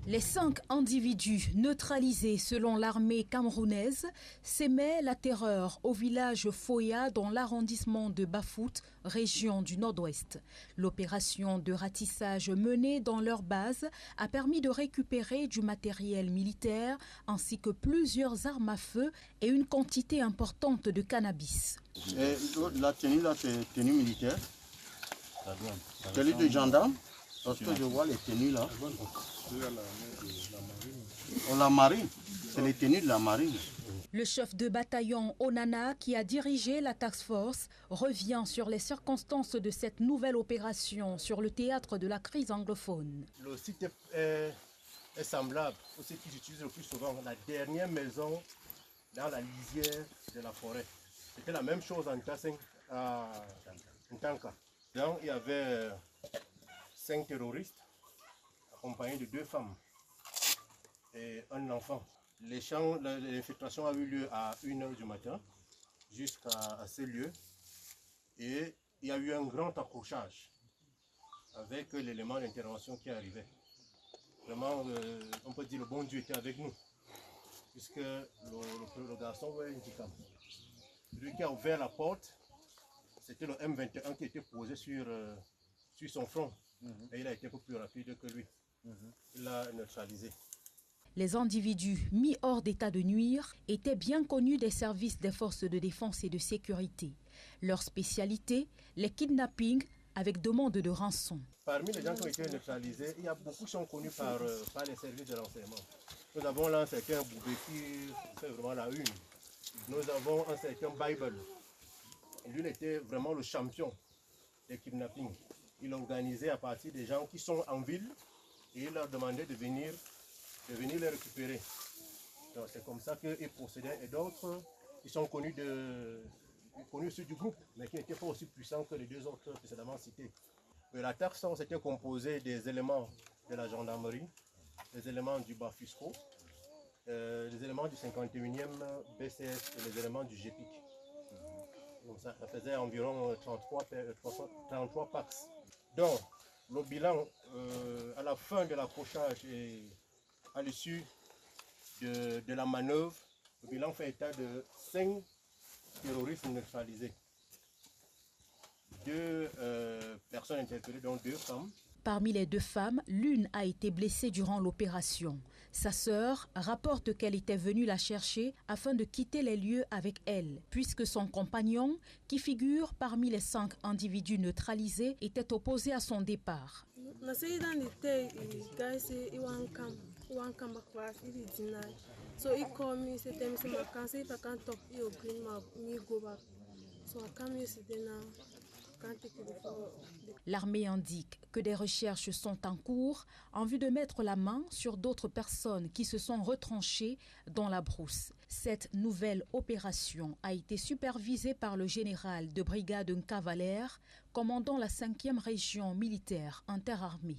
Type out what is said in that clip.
Les 5 individus neutralisés selon l'armée camerounaise sémaient la terreur au village Foya dans l'arrondissement de Bafoutte, région du Nord-Ouest. L'opération de ratissage menée dans leur base a permis de récupérer du matériel militaire ainsi que plusieurs armes à feu et une quantité importante de cannabis. Et la tenue là, c'est tenue militaire. Tenue de gendarme. Parce que je vois les tenues là. La marine, c'est les tenues de la marine. Le chef de bataillon Onana, qui a dirigé la task force, revient sur les circonstances de cette nouvelle opération sur le théâtre de la crise anglophone. Le site est semblable au site qu'ils utilisent le plus souvent, la dernière maison dans la lisière de la forêt. C'était la même chose en Ntassing, à Ntanka. Donc il y avait 5 terroristes accompagnés de 2 femmes et un enfant. L'infiltration a eu lieu à 1h du matin jusqu'à ce lieu et il y a eu un grand accrochage avec l'élément d'intervention qui arrivait. Vraiment, on peut dire le bon Dieu était avec nous puisque le garçon avait un handicap. Celui qui a ouvert la porte, c'était le M21 qui était posé sur son front. Et il a été un peu plus rapide que lui. Il l'a neutralisé. Les individus mis hors d'état de nuire étaient bien connus des services des forces de défense et de sécurité. Leur spécialité, les kidnappings avec demande de rançon. Parmi les gens qui ont été neutralisés, il y a beaucoup qui sont connus par les services de renseignement. Nous avons là un certain Boubé qui fait vraiment la une. Nous avons un certain Bible. Lui, il était vraiment le champion des kidnappings. Il organisait à partir des gens qui sont en ville et il leur demandait de venir les récupérer. C'est comme ça qu'ils procédaient. Et d'autres qui sont connus aussi du groupe, mais qui n'étaient pas aussi puissants que les 2 autres précédemment cités. Mais la task force était composée des éléments de la gendarmerie, des éléments du Bafusco, des éléments du 51e BCS et les éléments du GEPIC. Donc ça faisait environ 33 packs. Donc, le bilan à la fin de l'accrochage et à l'issue de la manœuvre, le bilan fait état de 5 terroristes neutralisés. 2 personnes interpellées, dont 2 femmes. Parmi les 2 femmes, l'une a été blessée durant l'opération. Sa sœur rapporte qu'elle était venue la chercher afin de quitter les lieux avec elle, puisque son compagnon, qui figure parmi les 5 individus neutralisés, était opposé à son départ. L'armée indique que des recherches sont en cours en vue de mettre la main sur d'autres personnes qui se sont retranchées dans la brousse. Cette nouvelle opération a été supervisée par le général de brigade Nkavaler, commandant la 5e région militaire interarmée.